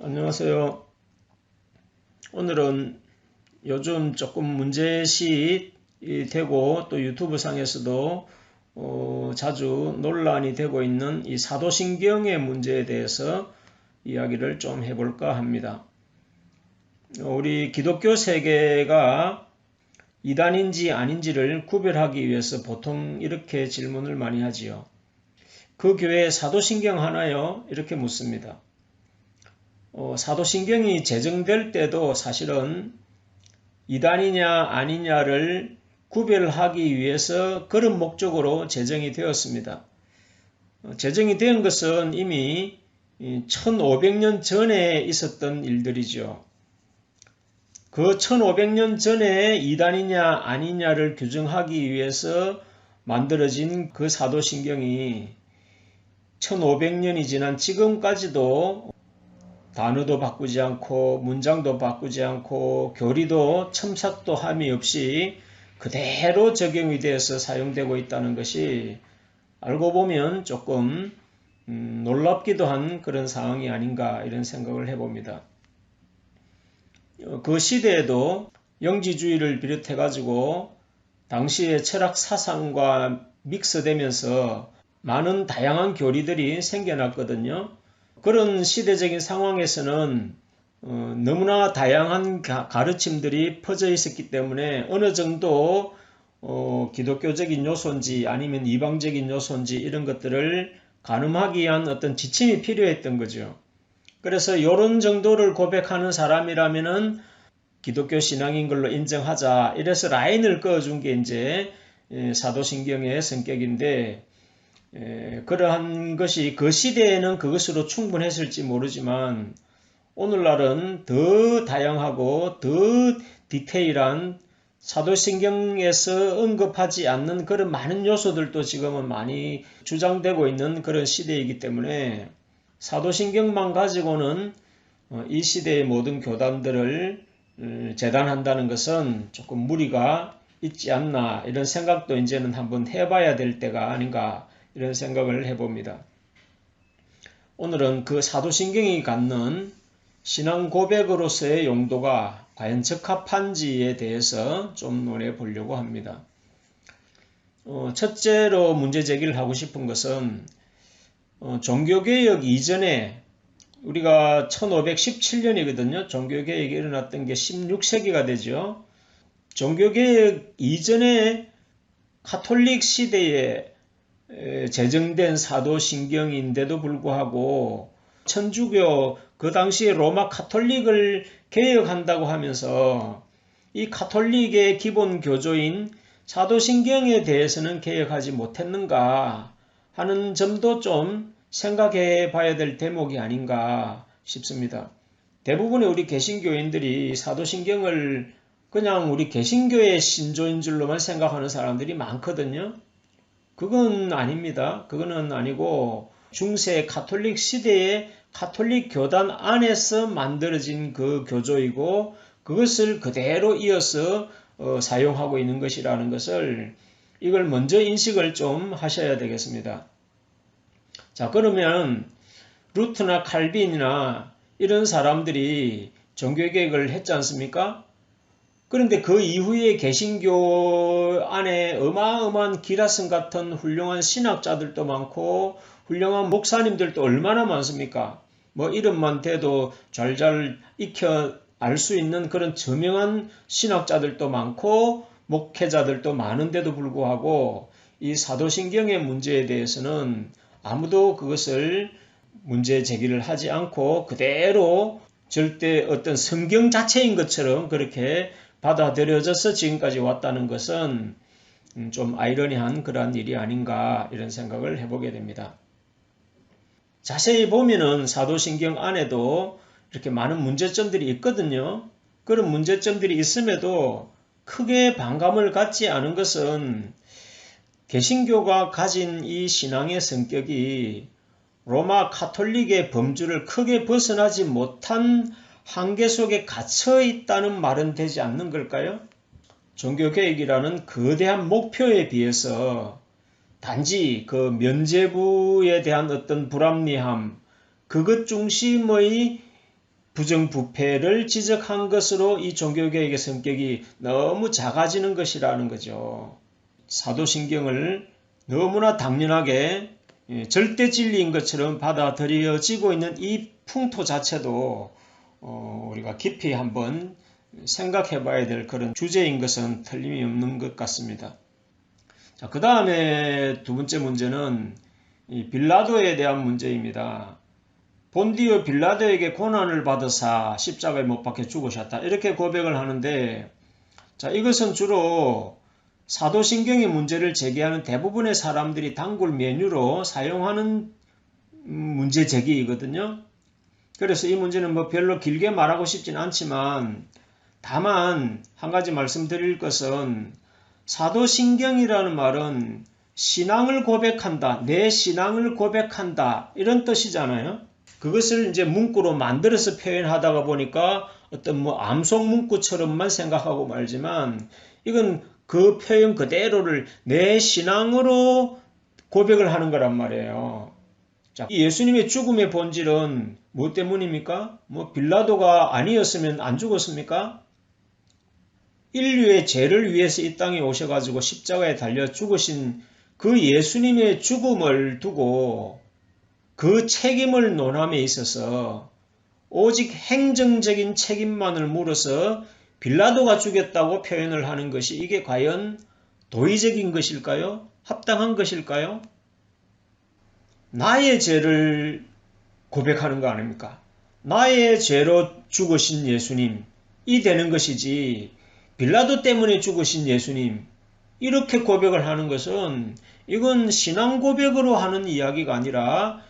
안녕하세요. 오늘은 요즘 조금 문제시 되고 또 유튜브 상에서도 자주 논란이 되고 있는 이 사도신경의 문제에 대해서 이야기를 좀 해볼까 합니다. 우리 기독교 세계가 이단인지 아닌지를 구별하기 위해서 보통 이렇게 질문을 많이 하지요. 그 교회에 사도신경 하나요? 이렇게 묻습니다. 사도신경이 제정될 때도 사실은 이단이냐 아니냐를 구별하기 위해서 그런 목적으로 제정이 되었습니다. 제정이 된 것은 이미 1500년 전에 있었던 일들이죠. 그 1500년 전에 이단이냐 아니냐를 규정하기 위해서 만들어진 그 사도신경이 1500년이 지난 지금까지도 단어도 바꾸지 않고 문장도 바꾸지 않고 교리도 첨삭도 함이 없이 그대로 적용이 되어서 사용되고 있다는 것이 알고 보면 조금 놀랍기도 한 그런 상황이 아닌가 이런 생각을 해봅니다. 그 시대에도 영지주의를 비롯해 가지고 당시의 철학 사상과 믹스되면서 많은 다양한 교리들이 생겨났거든요. 그런 시대적인 상황에서는 너무나 다양한 가르침들이 퍼져 있었기 때문에 어느 정도 기독교적인 요소인지 아니면 이방적인 요소인지 이런 것들을 가늠하기 위한 어떤 지침이 필요했던 거죠. 그래서 이런 정도를 고백하는 사람이라면은 기독교 신앙인 걸로 인정하자 이래서 라인을 그어준 게 이제 사도신경의 성격인데 그러한 것이 그 시대에는 그것으로 충분했을지 모르지만 오늘날은 더 다양하고 더 디테일한 사도신경에서 언급하지 않는 그런 많은 요소들도 지금은 많이 주장되고 있는 그런 시대이기 때문에 사도신경만 가지고는 이 시대의 모든 교단들을 재단한다는 것은 조금 무리가 있지 않나 이런 생각도 이제는 한번 해봐야 될 때가 아닌가 이런 생각을 해봅니다. 오늘은 그 사도신경이 갖는 신앙 고백으로서의 용도가 과연 적합한지에 대해서 좀 논해 보려고 합니다. 첫째로 문제 제기를 하고 싶은 것은 종교개혁 이전에 우리가 1517년이거든요. 종교개혁이 일어났던 게 16세기가 되죠. 종교개혁 이전에 가톨릭 시대에 제정된 사도신경인데도 불구하고 천주교 그 당시에 로마 가톨릭을 개혁한다고 하면서 이 가톨릭의 기본 교조인 사도신경에 대해서는 개혁하지 못했는가 하는 점도 좀 생각해 봐야 될 대목이 아닌가 싶습니다. 대부분의 우리 개신교인들이 사도신경을 그냥 우리 개신교의 신조인 줄로만 생각하는 사람들이 많거든요. 그건 아닙니다. 그거는 아니고 중세 가톨릭 시대의 가톨릭 교단 안에서 만들어진 그 교조이고 그것을 그대로 이어서 사용하고 있는 것이라는 것을 이걸 먼저 인식을 좀 하셔야 되겠습니다. 자, 그러면 루트나 칼빈이나 이런 사람들이 종교개혁을 했지 않습니까? 그런데 그 이후에 개신교 안에 어마어마한 기라성 같은 훌륭한 신학자들도 많고 훌륭한 목사님들도 얼마나 많습니까? 뭐 이름만 대도 잘잘 익혀 알 수 있는 그런 저명한 신학자들도 많고 목회자들도 많은데도 불구하고 이 사도신경의 문제에 대해서는 아무도 그것을 문제 제기를 하지 않고 그대로 절대 어떤 성경 자체인 것처럼 그렇게 받아들여져서 지금까지 왔다는 것은 좀 아이러니한 그러한 일이 아닌가 이런 생각을 해보게 됩니다. 자세히 보면은 사도신경 안에도 이렇게 많은 문제점들이 있거든요. 그런 문제점들이 있음에도 크게 반감을 갖지 않은 것은 개신교가 가진 이 신앙의 성격이 로마 가톨릭의 범주를 크게 벗어나지 못한 한계 속에 갇혀 있다는 말은 되지 않는 걸까요? 종교개혁이라는 거대한 목표에 비해서 단지 그 면죄부에 대한 어떤 불합리함, 그것 중심의 부정부패를 지적한 것으로 이 종교개혁의 성격이 너무 작아지는 것이라는 거죠. 사도신경을 너무나 당연하게 절대 진리인 것처럼 받아들여지고 있는 이 풍토 자체도 우리가 깊이 한번 생각해 봐야 될 그런 주제인 것은 틀림이 없는 것 같습니다. 자, 그 다음에 두 번째 문제는 이 빌라도에 대한 문제입니다. 본디오 빌라도에게 고난을 받으사 십자가에 못 박혀 죽으셨다. 이렇게 고백을 하는데, 자, 이것은 주로 사도신경의 문제를 제기하는 대부분의 사람들이 단골 메뉴로 사용하는 문제 제기이거든요. 그래서 이 문제는 뭐 별로 길게 말하고 싶진 않지만, 다만 한 가지 말씀드릴 것은 사도신경이라는 말은 신앙을 고백한다, 내 신앙을 고백한다 이런 뜻이잖아요. 그것을 이제 문구로 만들어서 표현하다가 보니까 어떤 뭐 암송 문구처럼만 생각하고 말지만 이건 그 표현 그대로를 내 신앙으로 고백을 하는 거란 말이에요. 자, 이 예수님의 죽음의 본질은 무엇 때문입니까? 뭐 빌라도가 아니었으면 안 죽었습니까? 인류의 죄를 위해서 이 땅에 오셔가지고 십자가에 달려 죽으신 그 예수님의 죽음을 두고 그 책임을 논함에 있어서 오직 행정적인 책임만을 물어서 빌라도가 죽였다고 표현을 하는 것이 이게 과연 도의적인 것일까요? 합당한 것일까요? 나의 죄를 고백하는 거 아닙니까? 나의 죄로 죽으신 예수님, 이 되는 것이지 빌라도 때문에 죽으신 예수님, 이렇게 고백을 하는 것은 이건 신앙 고백으로 하는 이야기가 아니라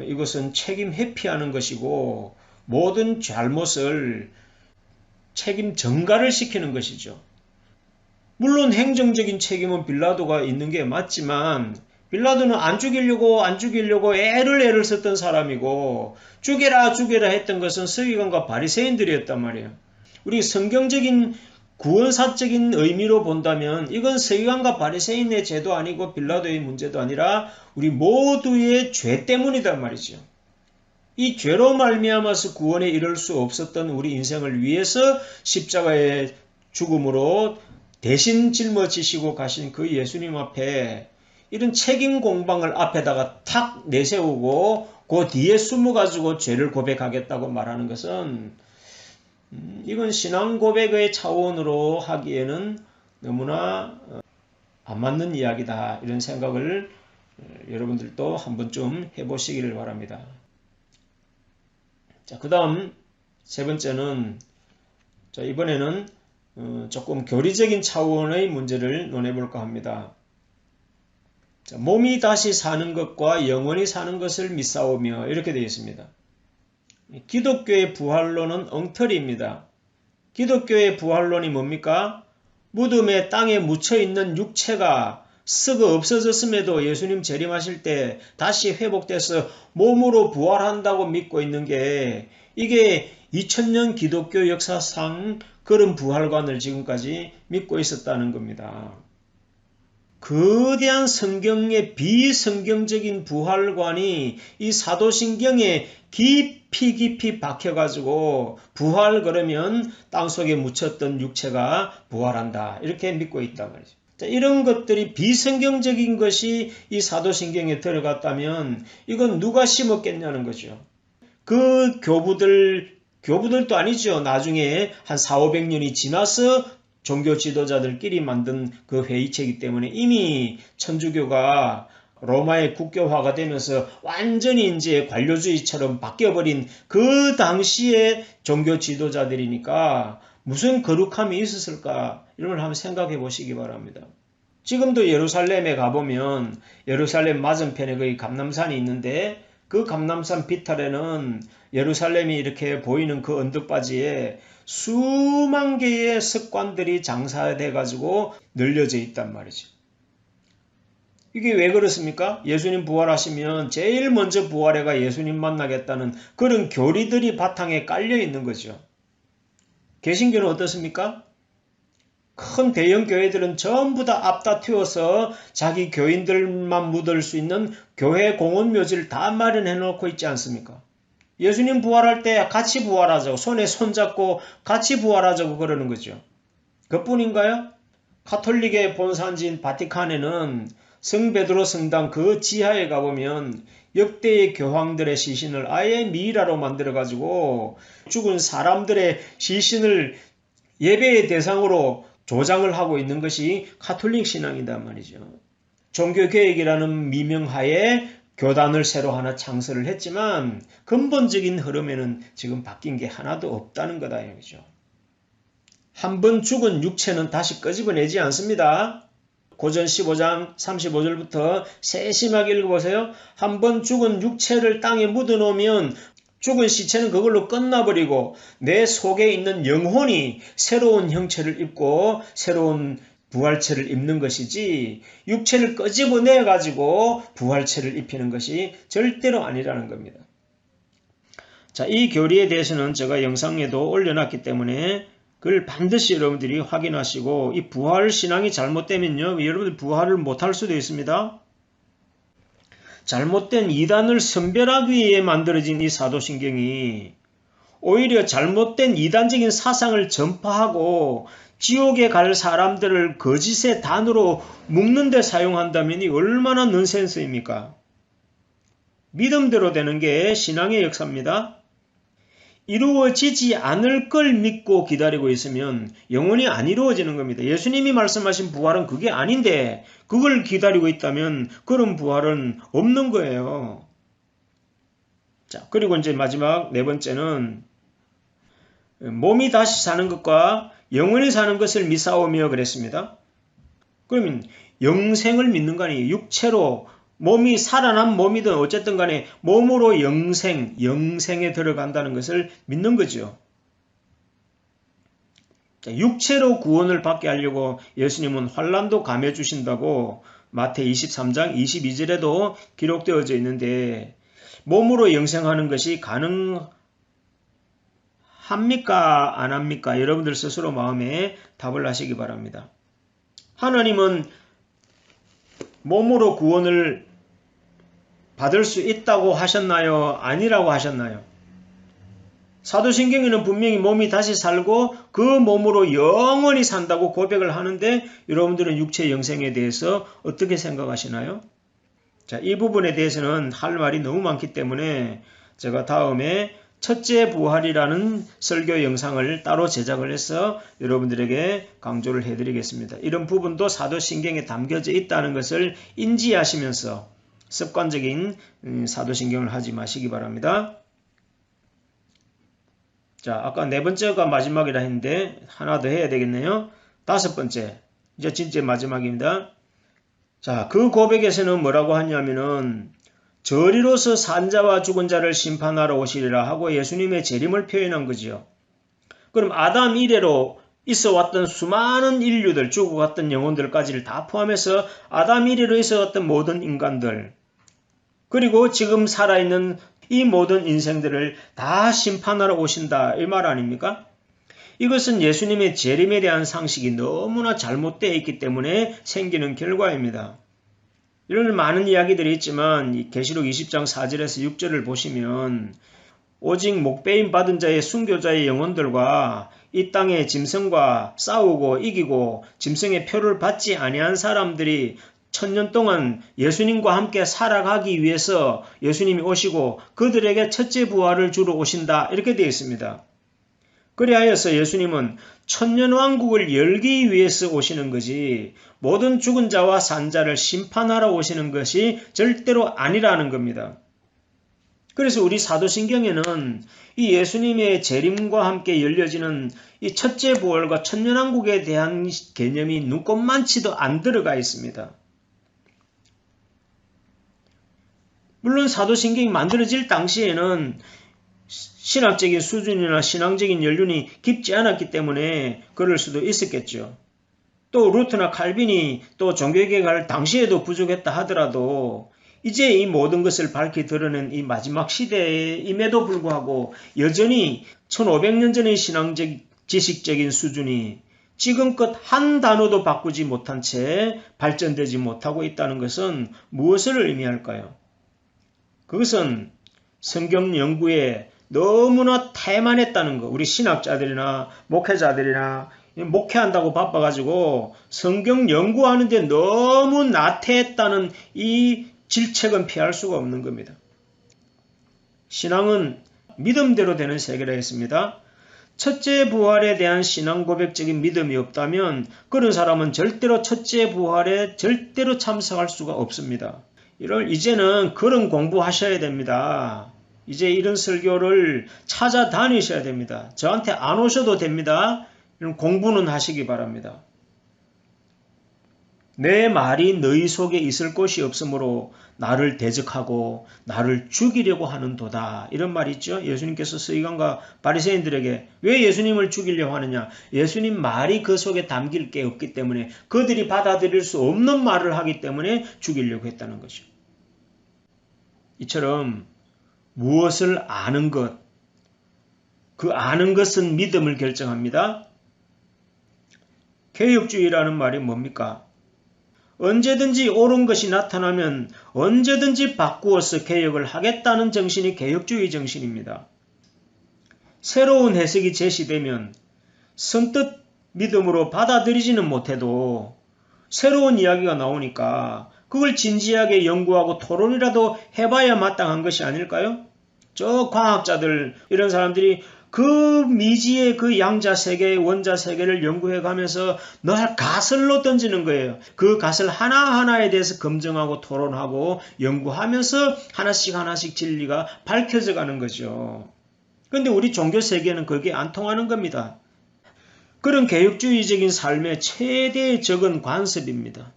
이것은 책임 회피하는 것이고 모든 잘못을 책임 전가를 시키는 것이죠. 물론 행정적인 책임은 빌라도가 있는 게 맞지만 빌라도는 안 죽이려고 애를 썼던 사람이고 죽여라 했던 것은 서기관과 바리새인들이었단 말이에요. 우리 성경적인 구원사적인 의미로 본다면 이건 서기관과 바리새인의 죄도 아니고 빌라도의 문제도 아니라 우리 모두의 죄 때문이란 말이죠. 이 죄로 말미암아서 구원에 이를 수 없었던 우리 인생을 위해서 십자가의 죽음으로 대신 짊어지시고 가신 그 예수님 앞에 이런 책임 공방을 앞에다가 탁 내세우고 그 뒤에 숨어가지고 죄를 고백하겠다고 말하는 것은 이건 신앙 고백의 차원으로 하기에는 너무나 안 맞는 이야기다. 이런 생각을 여러분들도 한 번쯤 해보시기를 바랍니다. 자, 그 다음 세 번째는 이번에는 조금 교리적인 차원의 문제를 논해볼까 합니다. 자, 몸이 다시 사는 것과 영원히 사는 것을 믿사오며 이렇게 되어 있습니다. 기독교의 부활론은 엉터리입니다. 기독교의 부활론이 뭡니까? 무덤에 땅에 묻혀있는 육체가 썩어 없어졌음에도 예수님 재림하실 때 다시 회복돼서 몸으로 부활한다고 믿고 있는 게 이게 2000년 기독교 역사상 그런 부활관을 지금까지 믿고 있었다는 겁니다. 거대한 성경의 비성경적인 부활관이 이 사도신경에 깊이 박혀가지고 부활 그러면 땅속에 묻혔던 육체가 부활한다 이렇게 믿고 있단 말이죠. 자, 이런 것들이 비성경적인 것이 이 사도신경에 들어갔다면 이건 누가 심었겠냐는 거죠. 그 교부들도 아니죠. 나중에 한 400~500년이 지나서 종교 지도자들끼리 만든 그 회의체이기 때문에 이미 천주교가 로마의 국교화가 되면서 완전히 이제 관료주의처럼 바뀌어버린 그 당시의 종교 지도자들이니까 무슨 거룩함이 있었을까 이런 걸 한번 생각해 보시기 바랍니다. 지금도 예루살렘에 가보면 예루살렘 맞은편에 거기 감람산이 있는데 그 감람산 비탈에는 예루살렘이 이렇게 보이는 그 언덕바지에 수만 개의 석관들이 장사돼 가지고 널려져 있단 말이죠. 이게 왜 그렇습니까? 예수님 부활하시면 제일 먼저 부활해가 예수님 만나겠다는 그런 교리들이 바탕에 깔려 있는 거죠. 개신교는 어떻습니까? 큰 대형 교회들은 전부 다 앞다투어서 자기 교인들만 묻을 수 있는 교회 공원 묘지를 다 마련해 놓고 있지 않습니까? 예수님 부활할 때 같이 부활하자고, 손에 손잡고 같이 부활하자고 그러는 거죠. 그뿐인가요? 가톨릭의 본산지인 바티칸에는 성베드로 성당 그 지하에 가보면 역대의 교황들의 시신을 아예 미이라로 만들어가지고 죽은 사람들의 시신을 예배의 대상으로 조장을 하고 있는 것이 가톨릭 신앙이란 말이죠. 종교개혁이라는 미명하에 교단을 새로 하나 창설을 했지만 근본적인 흐름에는 지금 바뀐 게 하나도 없다는 거다 이거죠. 한번 죽은 육체는 다시 끄집어내지 않습니다. 고전 15장 35절부터 세심하게 읽어보세요. 한번 죽은 육체를 땅에 묻어놓으면 죽은 시체는 그걸로 끝나버리고 내 속에 있는 영혼이 새로운 형체를 입고 새로운 부활체를 입는 것이지 육체를 끄집어내 가지고 부활체를 입히는 것이 절대로 아니라는 겁니다. 자, 이 교리에 대해서는 제가 영상에도 올려놨기 때문에 그걸 반드시 여러분들이 확인하시고 이 부활 신앙이 잘못되면요. 여러분들 부활을 못할 수도 있습니다. 잘못된 이단을 선별하기 위해 만들어진 이 사도신경이 오히려 잘못된 이단적인 사상을 전파하고 지옥에 갈 사람들을 거짓의 단으로 묶는 데 사용한다면 얼마나 넌센스입니까? 믿음대로 되는 게 신앙의 역사입니다. 이루어지지 않을 걸 믿고 기다리고 있으면 영원히 안 이루어지는 겁니다. 예수님이 말씀하신 부활은 그게 아닌데 그걸 기다리고 있다면 그런 부활은 없는 거예요. 자, 그리고 이제 마지막 네 번째는 몸이 다시 사는 것과 영원히 사는 것을 믿사오며 그랬습니다. 그러면 영생을 믿는 거 아니에요. 육체로 몸이 살아난 몸이든 어쨌든 간에 몸으로 영생에 들어간다는 것을 믿는 거죠. 육체로 구원을 받게 하려고 예수님은 환난도 감해 주신다고 마태 23장 22절에도 기록되어져 있는데 몸으로 영생하는 것이 가능합니까? 안 합니까? 여러분들 스스로 마음에 답을 하시기 바랍니다. 하나님은 몸으로 구원을 받을 수 있다고 하셨나요? 아니라고 하셨나요? 사도신경에는 분명히 몸이 다시 살고 그 몸으로 영원히 산다고 고백을 하는데 여러분들은 육체 영생에 대해서 어떻게 생각하시나요? 자, 이 부분에 대해서는 할 말이 너무 많기 때문에 제가 다음에 첫째 부활이라는 설교 영상을 따로 제작을 해서 여러분들에게 강조를 해드리겠습니다. 이런 부분도 사도신경에 담겨져 있다는 것을 인지하시면서 습관적인 사도신경을 하지 마시기 바랍니다. 자, 아까 네 번째가 마지막이라 했는데 하나 더 해야 되겠네요. 다섯 번째, 이제 진짜 마지막입니다. 자, 그 고백에서는 뭐라고 하냐면은 저리로서 산 자와 죽은 자를 심판하러 오시리라 하고 예수님의 재림을 표현한 거죠. 그럼 아담 이래로 있어 왔던 수많은 인류들, 죽어갔던 영혼들까지를 다 포함해서 아담 이래로 있어 왔던 모든 인간들, 그리고 지금 살아있는 이 모든 인생들을 다 심판하러 오신다, 이 말 아닙니까? 이것은 예수님의 재림에 대한 상식이 너무나 잘못되어 있기 때문에 생기는 결과입니다. 이런 많은 이야기들이 있지만 계시록 20장 4절에서 6절을 보시면 오직 목배임 받은 자의 순교자의 영혼들과 이 땅의 짐승과 싸우고 이기고 짐승의 표를 받지 아니한 사람들이 1000년 동안 예수님과 함께 살아가기 위해서 예수님이 오시고 그들에게 첫째 부활을 주러 오신다, 이렇게 되어 있습니다. 그리하여서 예수님은 천년왕국을 열기 위해서 오시는 거지 모든 죽은 자와 산 자를 심판하러 오시는 것이 절대로 아니라는 겁니다. 그래서 우리 사도신경에는 이 예수님의 재림과 함께 열려지는 이 첫째 부활과 천년왕국에 대한 개념이 눈꼽만치도 안 들어가 있습니다. 물론 사도신경이 만들어질 당시에는 신학적인 수준이나 신앙적인 연륜이 깊지 않았기 때문에 그럴 수도 있었겠죠. 또 루터나 칼빈이 또 종교개혁할 당시에도 부족했다 하더라도 이제 이 모든 것을 밝히 드러낸 이 마지막 시대임에도 불구하고 여전히 1500년 전의 신앙적 지식적인 수준이 지금껏 한 단어도 바꾸지 못한 채 발전되지 못하고 있다는 것은 무엇을 의미할까요? 그것은 성경 연구에 너무나 태만했다는 거. 우리 신학자들이나 목회자들이나 목회한다고 바빠가지고 성경 연구하는데 너무 나태했다는 이 질책은 피할 수가 없는 겁니다. 신앙은 믿음대로 되는 세계라 했습니다. 첫째 부활에 대한 신앙 고백적인 믿음이 없다면 그런 사람은 절대로 첫째 부활에 절대로 참석할 수가 없습니다. 이제는 그런 공부하셔야 됩니다. 이제 이런 설교를 찾아다니셔야 됩니다. 저한테 안 오셔도 됩니다. 이런 공부는 하시기 바랍니다. 내 말이 너희 속에 있을 곳이 없으므로 나를 대적하고 나를 죽이려고 하는도다. 이런 말이 있죠. 예수님께서 서기관과 바리새인들에게 왜 예수님을 죽이려고 하느냐. 예수님 말이 그 속에 담길 게 없기 때문에 그들이 받아들일 수 없는 말을 하기 때문에 죽이려고 했다는 것이죠. 이처럼 무엇을 아는 것, 그 아는 것은 믿음을 결정합니다. 개혁주의라는 말이 뭡니까? 언제든지 옳은 것이 나타나면 언제든지 바꾸어서 개혁을 하겠다는 정신이 개혁주의 정신입니다. 새로운 해석이 제시되면 선뜻 믿음으로 받아들이지는 못해도 새로운 이야기가 나오니까 그걸 진지하게 연구하고 토론이라도 해봐야 마땅한 것이 아닐까요? 저 과학자들 이런 사람들이 그 미지의 그 양자 세계, 원자 세계를 연구해 가면서 늘 가설로 던지는 거예요. 그 가설 하나하나에 대해서 검증하고 토론하고 연구하면서 하나씩 진리가 밝혀져 가는 거죠. 그런데 우리 종교 세계는 그게 안 통하는 겁니다. 그런 개혁주의적인 삶의 최대의 적은 관습입니다.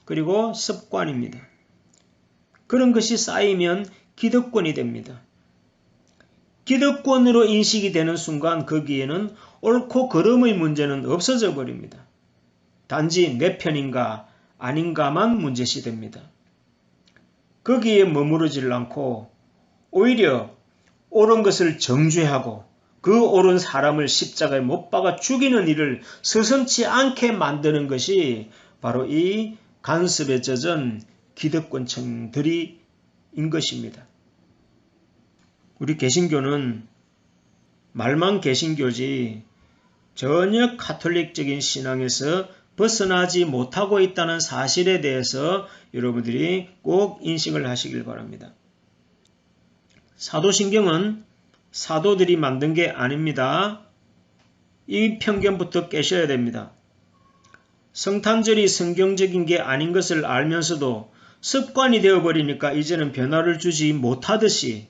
그리고 습관입니다. 그런 것이 쌓이면 기득권이 됩니다. 기득권으로 인식이 되는 순간 거기에는 옳고 그름의 문제는 없어져 버립니다. 단지 내 편인가 아닌가만 문제시 됩니다. 거기에 머무르질 않고 오히려 옳은 것을 정죄하고 그 옳은 사람을 십자가에 못 박아 죽이는 일을 서슴지 않게 만드는 것이 바로 이 간섭에 젖은 기득권층들이 인 것입니다. 우리 개신교는 말만 개신교지 전혀 가톨릭적인 신앙에서 벗어나지 못하고 있다는 사실에 대해서 여러분들이 꼭 인식을 하시길 바랍니다. 사도신경은 사도들이 만든 게 아닙니다. 이 편견부터 깨셔야 됩니다. 성탄절이 성경적인 게 아닌 것을 알면서도 습관이 되어버리니까 이제는 변화를 주지 못하듯이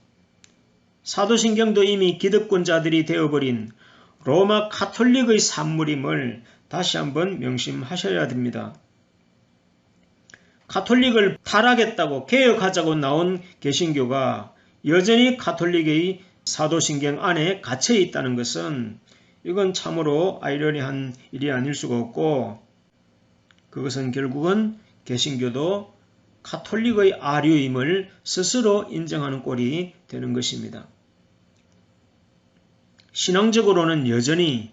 사도신경도 이미 기득권자들이 되어버린 로마 가톨릭의 산물임을 다시 한번 명심하셔야 됩니다. 가톨릭을 타락했다고 개혁하자고 나온 개신교가 여전히 가톨릭의 사도신경 안에 갇혀 있다는 것은 이건 참으로 아이러니한 일이 아닐 수가 없고 그것은 결국은 개신교도 가톨릭의 아류임을 스스로 인정하는 꼴이 되는 것입니다. 신앙적으로는 여전히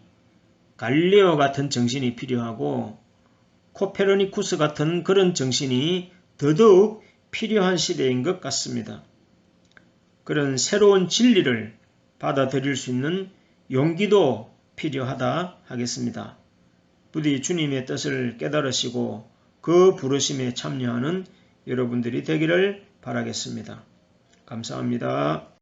갈릴레오 같은 정신이 필요하고 코페르니쿠스 같은 그런 정신이 더더욱 필요한 시대인 것 같습니다. 그런 새로운 진리를 받아들일 수 있는 용기도 필요하다 하겠습니다. 부디 주님의 뜻을 깨달으시고 그 부르심에 참여하는 여러분들이 되기를 바라겠습니다. 감사합니다.